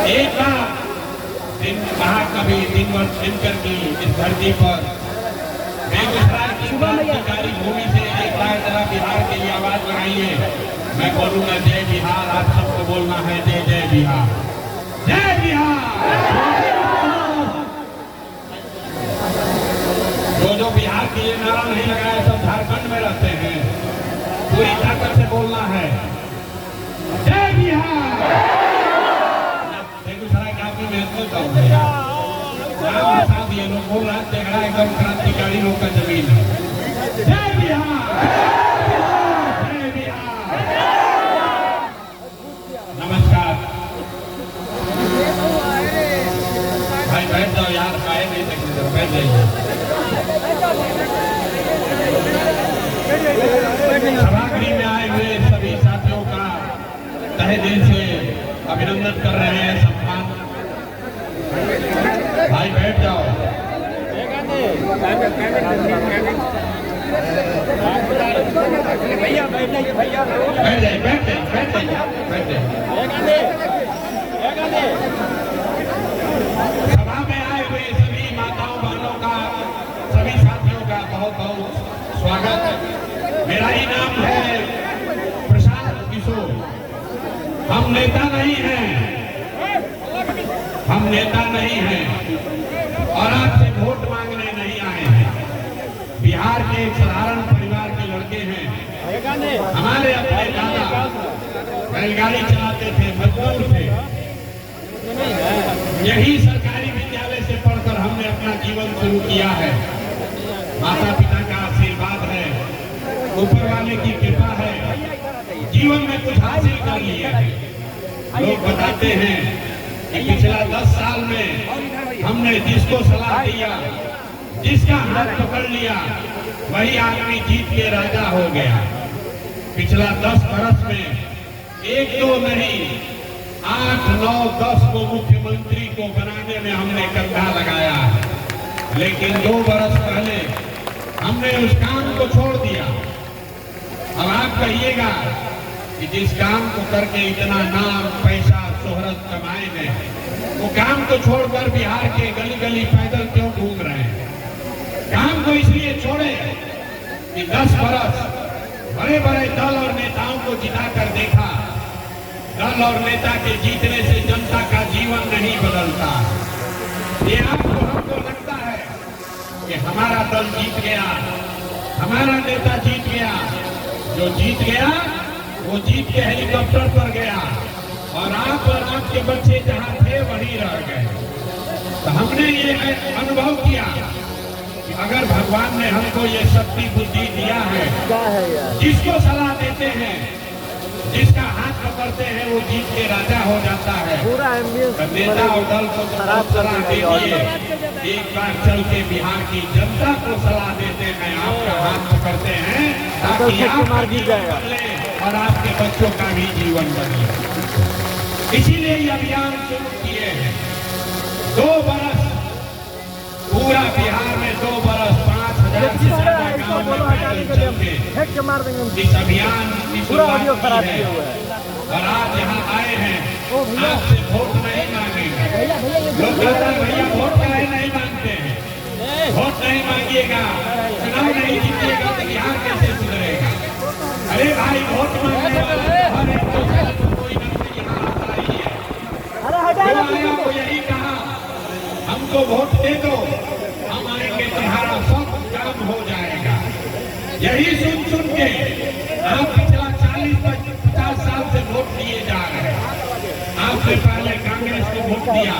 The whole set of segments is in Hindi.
एक बार दिन कहा कभी दिनकर की इस धरती पर बेगूसराय की क्रांतिकारी भूमि से एक बार जरा बिहार के लिए आवाज लगाइए। मैं बोलूंगा जय बिहार, आप सबको बोलना है जय जय बिहार, जय बिहार। जो बिहार के लिए नारा नहीं लगाया सब झारखंड में रहते हैं, पूरी ताकत से बोलना है जय बिहार। बेगूसराय काफी महत्व का ये लोग बोल रहे झगड़ा एकदम क्रांतिकारी लोग का जमीन है। जय बिहार, जय बिहार। नमस्कार भाई, बैठ जाओ यार, आए नहीं सकते, बैठ जाइए। सभागृह में आए हुए सभी साथियों का तहे दिल से अभिनंदन कर रहे हैं, सम्मान। भाई बैठ जाओ। भैया बैठ जाइए, भैया बैठ जाइए, बैठ जाइए, बैठ जाइए, बैठ जाइए। सभा में आए हुए सभी माताओं बहनों का, सभी साथियों का बहुत बहुत स्वागत। मेरा ही नाम है प्रशांत किशोर। हम नेता नहीं हैं, हम नेता नहीं हैं और आपसे वोट मांगने नहीं आए हैं। बिहार के एक साधारण परिवार के लड़के हैं। हमारे अपने दादा बैलगाड़ी चलाते थे, मजदूर थे। यही सरकारी विद्यालय से पढ़कर हमने अपना जीवन शुरू किया है। माता पिता का आशीर्वाद है, ऊपर वाले की कृपा है, जीवन में कुछ हासिल कर लिया है। लोग बताते हैं कि पिछला 10 साल में हमने जिसको सलाह दिया, जिसका हाथ पकड़ लिया, वही आदमी जीत के राजा हो गया। पिछला 10 बरस में 1 2 नहीं 8 9 10 को मुख्यमंत्री को बनाने में हमने कंधा लगाया है। लेकिन 2 बरस पहले हमने उस काम को छोड़ दिया। अब आप कहिएगा कि जिस काम को करके इतना नाम पैसा शोहरत कमाएंगे, वो काम को छोड़कर बिहार के गली गली पैदल क्यों घूम रहे हैं? काम को इसलिए छोड़े कि 10 बरस बड़े बड़े दल और नेताओं को जिताकर देखा। दल और नेता के जीतने से जनता का जीवन नहीं बदलता। ये आपको हमको लगता है कि हमारा दल जीत गया, हमारा नेता जीत गया। जो जीत गया वो जीत के हेलीकॉप्टर पर गया और आप और आपके बच्चे जहां थे वहीं रह गए। तो हमने ये अनुभव किया कि अगर भगवान ने हमको ये शक्ति बुद्धि दिया है, जिसको सलाह देते हैं, जिसका हाथ पकड़ते हैं, वो जीत के राजा हो जाता है। नेता और दल को सलाह दीजिए, एक बार चल के बिहार की जनता को सलाह देते हैं, आपका हाथ पकड़ते हैं ताकि आपका जीवन बदले और आपके बच्चों का भी जीवन बदले। इसीलिए ये अभियान शुरू किए हैं। 2 बरस पूरा बिहार में 2 बरस 5000 से ज्यादा गाँव में पैदल चल के इस अभियान की शुरुआत की है। और आप यहाँ आए हैं, आपसे वोट नहीं मांगेंगे। लोग कहते हैं भैया वोट काहे नहीं मांगते हैं? वोट नहीं मांगिएगा, चुनाव नहीं जीतिएगा तो बिहार कैसे सुधरेगा? अरे भाई वोट मांगने वाले हर एक को कोई न कोई यहाँ आता ही है। वो यही कहा हमको वोट दे दो, हम आएंगे तुम्हारा सब काम हो जाएगा। यही सुन सुन के आप पिछला 40-50 साल से वोट दिए जा रहे हैं। आपने पहले कांग्रेस को वोट दिया,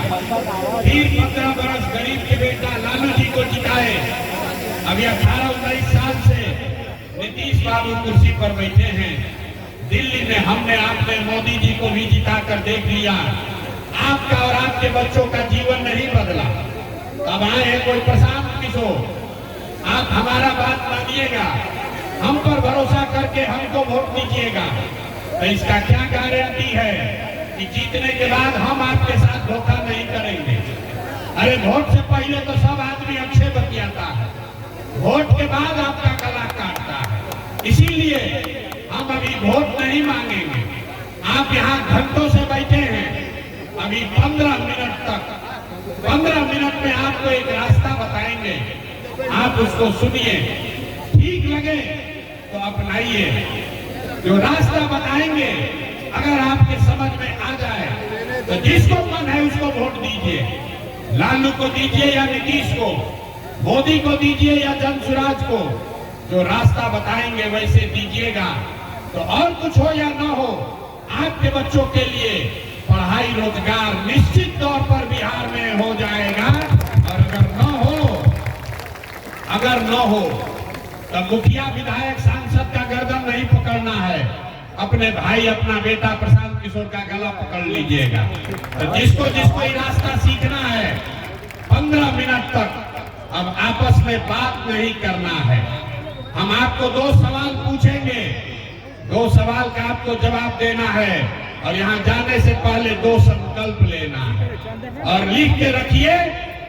फिर 15 बरस गरीब के बेटा लालू जी को जिताए। अभी 18-19 साल से नीतीश बाबू कुर्सी पर बैठे हैं। दिल्ली में हमने आपने मोदी जी को भी जिता कर देख लिया। आपका और आपके बच्चों का जीवन नहीं बदला। अब आए हैं कोई प्रशांत किशोर, आप हमारा बात मानिएगा, हम पर भरोसा करके हमको वोट दीजिएगा। तो इसका क्या गारंटी है कि जीतने के बाद हम आपके साथ धोखा नहीं करेंगे? अरे वोट से पहले तो सब आदमी अक्षय बतियाता है, वोट के बाद आपका गला काटता है। इसीलिए हम अभी वोट नहीं मांगेंगे। आप यहाँ घंटों से बैठे हैं, अभी 15 मिनट में आपको एक रास्ता बताएंगे, आप उसको सुनिए, ठीक लगे तो अपनाइए। जो रास्ता बताएंगे अगर आपके समझ में आ जाए तो जिसको मन है उसको वोट दीजिए, लालू को दीजिए या नीतीश को, मोदी को दीजिए या जनसुराज को। जो रास्ता बताएंगे वैसे दीजिएगा, तो और कुछ हो या ना हो, आपके बच्चों के लिए पढ़ाई रोजगार निश्चित तौर पर बिहार में हो जाएगा। और अगर न हो तब मुखिया विधायक सांसद का गर्दन नहीं पकड़ना है, अपने भाई अपना बेटा प्रशांत किशोर का गला पकड़ लीजिएगा। तो जिसको ये रास्ता सीखना है 15 मिनट तक अब आपस में बात नहीं करना है। हम आपको 2 सवाल पूछेंगे, 2 सवाल का आपको जवाब देना है और यहाँ जाने से पहले 2 संकल्प लेना है और लिख के रखिए।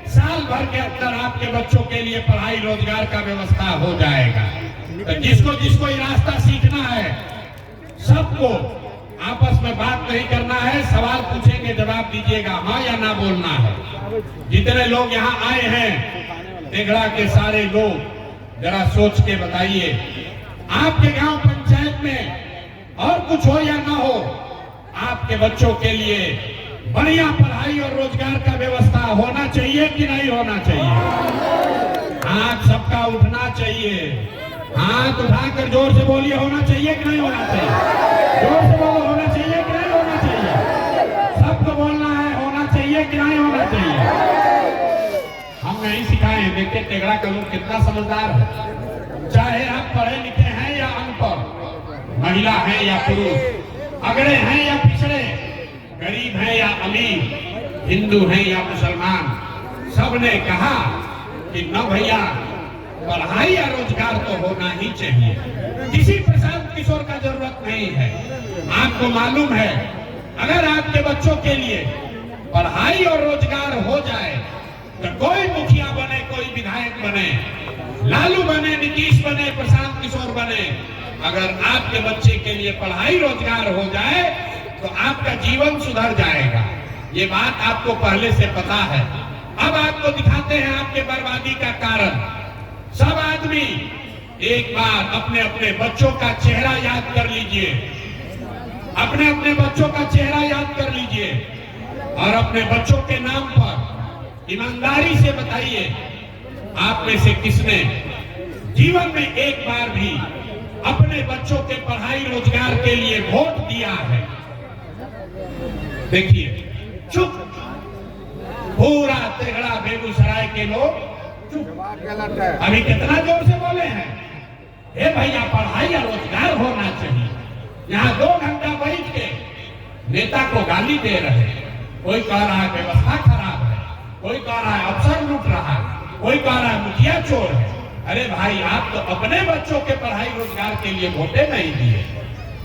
साल भर के अंदर आपके बच्चों के लिए पढ़ाई रोजगार का व्यवस्था हो जाएगा। तो जिसको ये रास्ता सीखना है सबको आपस में बात नहीं करना है, सवाल पूछेंगे जवाब दीजिएगा, हाँ या ना बोलना है। जितने लोग यहाँ आए हैं तेघड़ा के सारे लोग जरा सोच के बताइए, आपके गांव पंचायत में और कुछ हो या ना हो, आपके बच्चों के लिए बढ़िया पढ़ाई और रोजगार का व्यवस्था होना चाहिए कि नहीं होना चाहिए? हाथ सबका उठना चाहिए, हाथ उठाकर जोर से बोलिए, होना चाहिए कि नहीं होना चाहिए? जोर से बोलो, होना चाहिए कि नहीं होना चाहिए? सबको बोलना है, होना चाहिए कि नहीं होना चाहिए? हम नहीं सिखाए हैं। देखिए तेघड़ा का लोग कितना समझदार है, चाहे आप पढ़े लिखे हैं या अनपढ़, महिला है या पुरुष, अगड़े हैं या पिछड़े, गरीब है या अमीर, हिंदू है या मुसलमान, सबने कहा कि न भैया पढ़ाई या रोजगार तो होना ही चाहिए। किसी प्रशांत किशोर का जरूरत नहीं है। आपको मालूम है अगर आपके बच्चों के लिए पढ़ाई और रोजगार हो जाए तो कोई मुखिया बने, कोई विधायक बने, लालू बने, नीतीश बने, प्रशांत किशोर बने, अगर आपके बच्चे के लिए पढ़ाई रोजगार हो जाए तो आपका जीवन सुधर जाएगा। ये बात आपको पहले से पता है। अब आपको दिखाते हैं आपके बर्बादी का कारण। सब आदमी एक बार अपने अपने बच्चों का चेहरा याद कर लीजिए, अपने अपने बच्चों का चेहरा याद कर लीजिए और अपने बच्चों के नाम पर ईमानदारी से बताइए, आप में से किसने जीवन में एक बार भी अपने बच्चों के पढ़ाई रोजगार के लिए वोट दिया है? देखिए, चुप, पूरा तेघड़ा बेगूसराय के लोग चुप। अभी कितना जोर से बोले हैं, हे भैया पढ़ाई या रोजगार होना चाहिए। यहाँ 2 घंटा बैठ के नेता को गाली दे रहे हैं। कोई कह रहा है व्यवस्था खराब है, कोई कह रहा है अफसर लूट रहा है, कोई कह रहा है मुखिया चोर है। अरे भाई, आप तो अपने बच्चों के पढ़ाई रोजगार के लिए वोटे नहीं दिए।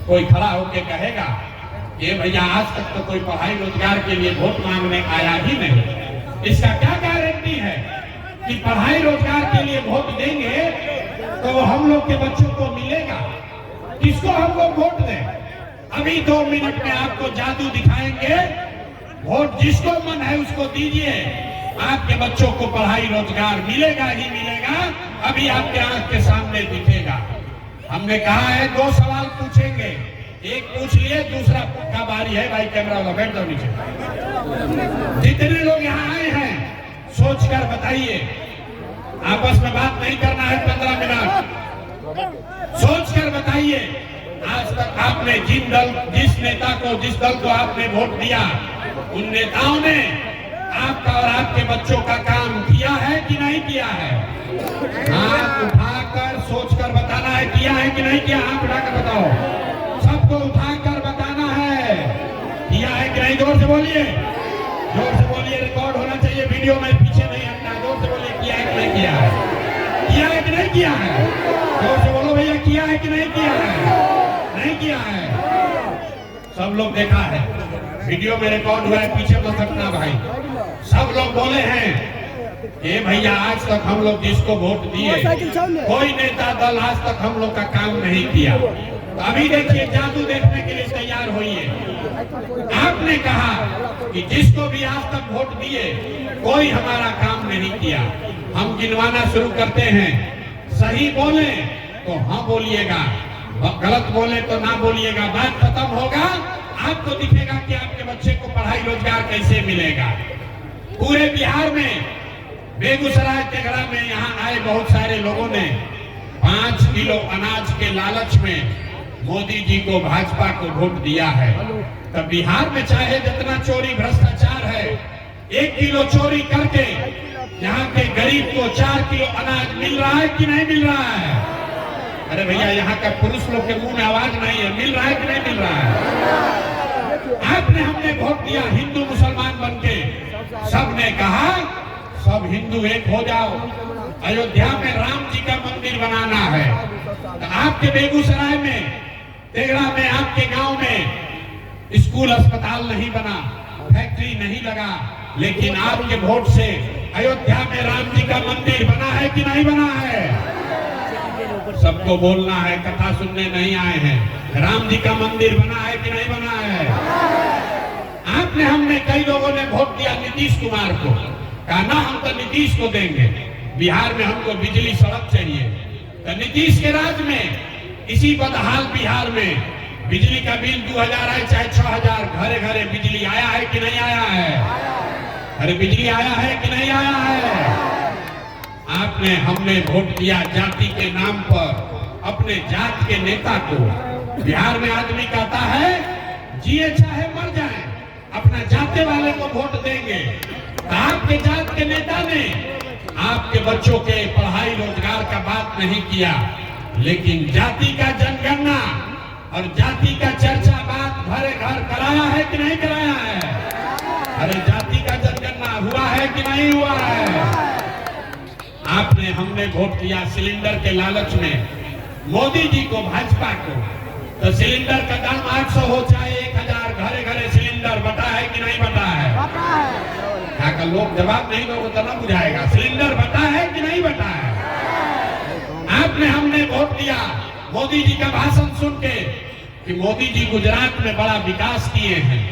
कोई खड़ा होके कहेगा ये भैया आज तक तो कोई पढ़ाई रोजगार के लिए वोट मांगने आया ही नहीं। इसका क्या गारंटी है कि पढ़ाई रोजगार के लिए वोट देंगे तो वो हम लोग के बच्चों को मिलेगा? किसको हम लोग वोट दें? अभी 2 मिनट में आपको जादू दिखाएंगे। वोट जिसको मन है उसको दीजिए, आपके बच्चों को पढ़ाई रोजगार मिलेगा ही मिलेगा। अभी आपके आंख के सामने दिखेगा। हमने कहा है 2 सवाल पूछेंगे, एक पूछ लिए, दूसरा का बारी है। भाई कैमरा वाला बैठ जाओ नीचे। जितने लोग यहाँ आए हैं सोच कर बताइए, आपस में बात नहीं करना है। 15 मिनट सोच कर बताइए, आज तक आपने जिस नेता को, जिस दल को आपने वोट दिया, उन नेताओं ने आपका और आपके बच्चों का काम किया है कि नहीं किया है? हाथ उठाकर सोचकर बताना है, किया है कि नहीं किया? हाथ उठाकर बताओ, सबको उठाकर बताना है, किया है कि नहीं? जोर से बोलिए, जोर से बोलिए, रिकॉर्ड होना चाहिए, वीडियो में पीछे नहीं हटना। जोर से बोलिए, किया है कि नहीं किया है? किया है कि नहीं किया है? जोर से बोलो भैया, किया है कि नहीं किया है? नहीं किया है। सब लोग देखा है, वीडियो में रिकॉर्ड हुआ है, पीछे मत हटना भाई। सब लोग बोले हैं ये भैया आज तक हम लोग जिसको वोट दिए, कोई नेता दल आज तक हम लोग का काम नहीं किया। तो अभी देखिए जादू देखने के लिए तैयार होइए। आपने कहा कि जिसको भी आज तक वोट दिए कोई हमारा काम नहीं किया। हम गिनवाना शुरू करते हैं, सही बोले तो हाँ बोलिएगा, गलत बोले तो ना बोलिएगा। बात खत्म होगा, आपको दिखेगा कि आपके बच्चे को पढ़ाई रोजगार कैसे मिलेगा। पूरे बिहार में बेगूसराय तेघड़ा में यहाँ आए बहुत सारे लोगों ने 5 किलो अनाज के लालच में मोदी जी को, भाजपा को वोट दिया है। तब बिहार में चाहे जितना चोरी भ्रष्टाचार है, 1 किलो चोरी करके यहाँ के गरीब को 4 किलो अनाज मिल रहा है कि नहीं मिल रहा है? अरे भैया, यहाँ का पुरुष लोग के मुंह में आवाज नहीं है, मिल रहा है कि नहीं मिल रहा है? आपने हमने वोट दिया हिंदू मुसलमान बनके, सबने कहा सब हिंदू एक हो जाओ, अयोध्या में राम जी का मंदिर बनाना है। तो आपके बेगूसराय में, तेघड़ा में, आपके गांव में स्कूल अस्पताल नहीं बना, फैक्ट्री नहीं लगा, लेकिन आपके वोट से अयोध्या में राम जी का मंदिर बना है कि नहीं बना है? सबको बोलना है, कथा सुनने नहीं आए हैं। राम जी का मंदिर बना है कि नहीं बना है? आपने हमने कई लोगों ने वोट दिया नीतीश कुमार को, कहा ना हम तो नीतीश को देंगे, बिहार में हमको बिजली सड़क चाहिए। तो नीतीश के राज में इसी बदहाल बिहार में बिजली का बिल 2000 आए चाहे 6000, घरे घरे बिजली आया है कि नहीं आया है? अरे बिजली आया है कि नहीं आया है? आपने हमने वोट दिया जाति के नाम पर अपने जात के नेता को। बिहार में आदमी कहता है जिए चाहे मर जाए, अपना जाते वाले को वोट देंगे। तो आपके जात के नेता ने आपके बच्चों के पढ़ाई रोजगार का बात नहीं किया, लेकिन जाति का जनगणना और जाति का चर्चा बात घरे घर कराया है कि नहीं कराया है? अरे जाति का जनगणना हुआ है कि नहीं हुआ है? आपने हमने वोट दिया सिलेंडर के लालच में मोदी जी को, भाजपा को। तो सिलेंडर का दाम 800 हो चाहे 1000, घरे घरे सिलेंडर बटा है कि नहीं बटा है? यहाँ का लोग जवाब नहीं दोगे तो ना बुझाएगा। सिलेंडर बटा है कि नहीं बटा है? आपने हमने वोट दिया मोदी जी का भाषण सुन के कि मोदी जी गुजरात में बड़ा विकास किए हैं।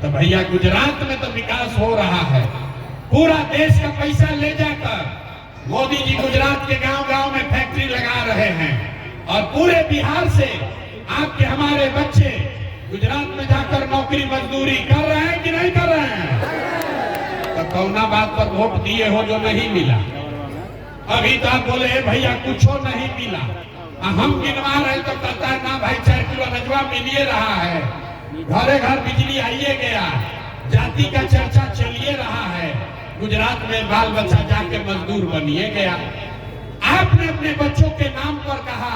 तो भैया गुजरात में तो विकास हो रहा है, पूरा देश का पैसा ले जाकर मोदी जी गुजरात के गांव-गांव में फैक्ट्री लगा रहे हैं और पूरे बिहार से आपके हमारे बच्चे गुजरात में जाकर नौकरी मजदूरी कर रहे हैं कि नहीं कर रहे हैं? तो कौना बात पर वोट दिए हो जो नहीं मिला? अभी तो आप बोले भैया कुछ नहीं मिला, हम गिनवा रहे तो कहता है ना भाई 4 किलो अनाजवा मिलिए रहा है, घरे घर बिजली आइए गया, जाति का चर्चा चलिए रहा है, गुजरात में बाल बच्चा जाके मजदूर बनिए गया। आपने अपने बच्चों के नाम पर कहा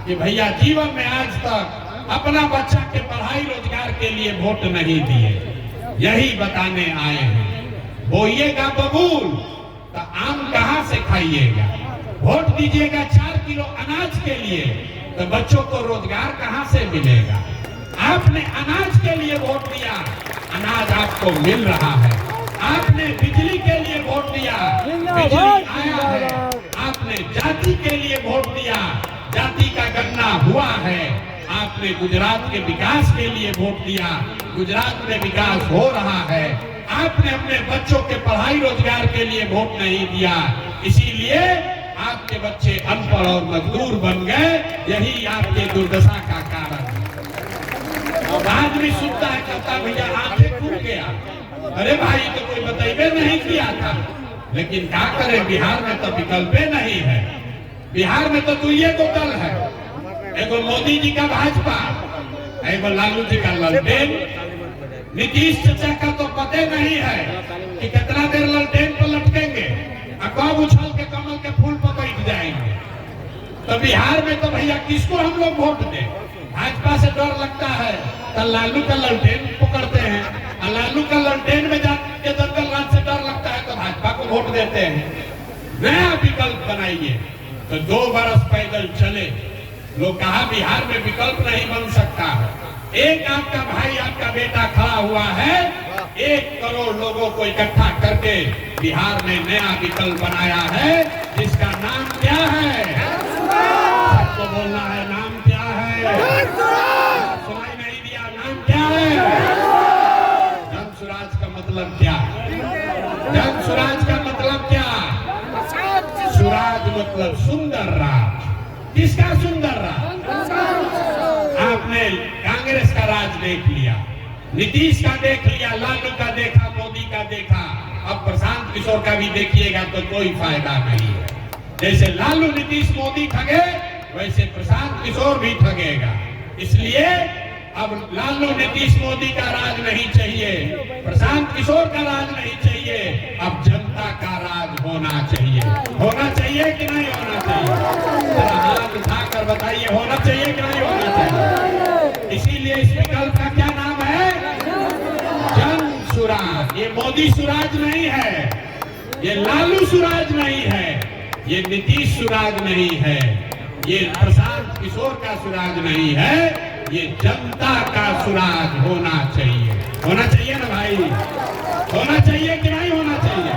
कि भैया जीवन में आज तक अपना बच्चा के पढ़ाई रोजगार के लिए वोट नहीं दिए, यही बताने आए हैं। बोइएगा बबूल तो आम कहां से खाइएगा? वोट दीजिएगा 4 किलो अनाज के लिए तो बच्चों को रोजगार कहां से मिलेगा? आपने अनाज के लिए वोट दिया, अनाज आपको मिल रहा है। आपने बिजली के लिए वोट दिया, बिजली आया है। आपने जाति के लिए वोट दिया, जाति का गणना हुआ है। आपने गुजरात के विकास के लिए वोट दिया, गुजरात में विकास हो रहा है। आपने अपने बच्चों के पढ़ाई रोजगार के लिए वोट नहीं दिया, इसीलिए आपके बच्चे अनपढ़ और मजदूर बन गए। यही आपके दुर्दशा का कारण है। अब आदमी सुनता है कहता भैया आंखें खुल गया, अरे भाई तो कोई बताइए नहीं किया था, लेकिन क्या करें बिहार में तो विकल्प नहीं है। बिहार में तो दुइये को दल है, एगो मोदी जी का भाजपा, एगो लालू जी का ललटेन। नीतीश चाचा का तो पता नहीं है कि कितना देर ललटेन पर लटकेंगे और कब उछल के कमल के फूल पर बैठ जाएंगे। तो बिहार में तो भैया किसको हम लोग वोट दें? भाजपा से डर लगता है तो लालू का ललटेन पकड़ते हैं, और लालू का ललटेन में जाके दंगल राज से डर लगता है तो भाजपा को वोट देते हैं। नया विकल्प बनाइए। तो 2 बरस पैदल चले, लोग कहा बिहार में विकल्प नहीं बन सकता है। एक आपका भाई, आपका बेटा खड़ा हुआ है, 1 करोड़ लोगों को इकट्ठा करके बिहार में नया विकल्प बनाया है, जिसका नाम क्या है? सबको बोलना है, नाम क्या है? सुनाई नहीं दिया? नाम क्या है? जन स्वराज का मतलब क्या? जन स्वराज का मतलब क्या? स्वराज मतलब सुंदर राज। किसका सुंदर राज? आपने कांग्रेस का राज देख लिया, नीतीश का देख लिया, लालू का देखा, मोदी का देखा, अब प्रशांत किशोर का भी देखिएगा तो कोई फायदा नहीं है। जैसे लालू नीतीश मोदी ठगे, वैसे प्रशांत किशोर भी ठगेगा। इसलिए अब लालू नीतीश मोदी का राज नहीं चाहिए, प्रशांत किशोर का राज नहीं चाहिए, अब जनता का राज होना चाहिए। होना चाहिए कि नहीं होना चाहिए? जरा हाथ उठाकर बताइए, होना चाहिए कि नहीं होना चाहिए? इसीलिए इस विकल्प का क्या नाम है? जन सुराज। ये मोदी सुराज नहीं है, ये लालू सुराज नहीं है, ये नीतीश सुराज नहीं है, ये प्रशांत किशोर का सुराज नहीं है, ये जनता का सुराज होना चाहिए। होना चाहिए ना भाई? होना चाहिए कि नहीं होना चाहिए?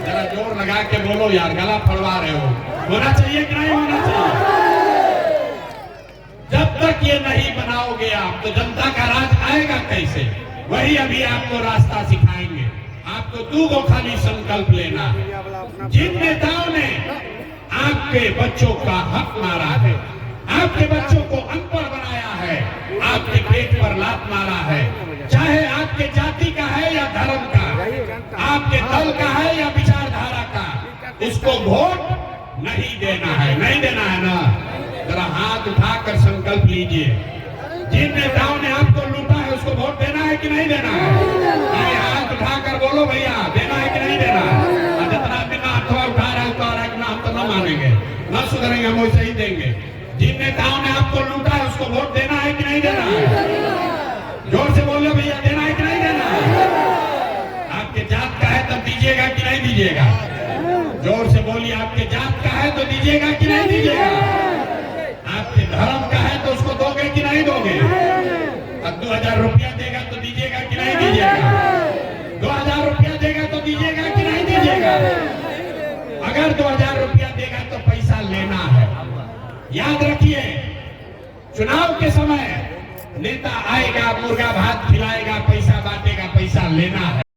जरा जोर लगा के बोलो यार, गला फड़वा रहे हो। होना चाहिए कि नहीं होना चाहिए? जब तक ये नहीं बनाओगे आप, तो जनता का राज आएगा कैसे? वही अभी आपको रास्ता सिखाएंगे। आपको दो खाली संकल्प लेना है। जिन नेताओं ने आपके बच्चों का हक मारा है, आपके बच्चों को अनपढ़ बनाया है, आपके पेट पर लात मारा है, चाहे आपके जाति का है या धर्म का, आपके दल का है या विचारधारा का, उसको वोट नहीं देना है। नहीं देना है ना? जरा हाथ उठाकर संकल्प लीजिए। जिन नेताओं ने आपको लूटा है, उसको वोट देना है कि नहीं देना है? हाथ उठाकर बोलो भैया, देना है कि नहीं देना है? जितना बिना अथवा उठा रहा है, उठा रहा है कि ना, हम तो न मानेंगे, न सुधरेंगे, हम वैसे ही देंगे। जिन नेताओं ने आपको लूटा है, उसको वोट देना है कि नहीं देना है? जोर से बोलो भैया, देना है कि नहीं देना है? आपके जात का है तब दीजिएगा कि नहीं दीजिएगा? जोर से बोलिए, आपके जात का है तो दीजिएगा कि नहीं दीजिएगा? आपके धर्म का है तो उसको दोगे कि नहीं दोगे? अब 2000 रुपया देगा तो दीजिएगा कि नहीं दीजिएगा? 2000 रुपया देगा तो दीजिएगा कि नहीं दीजिएगा? अगर 2000 रुपया देगा तो पैसा लेना है। याद रखिए, चुनाव के समय नेता आएगा, मुर्गा भात खिलाएगा, पैसा बांटेगा, पैसा लेना है।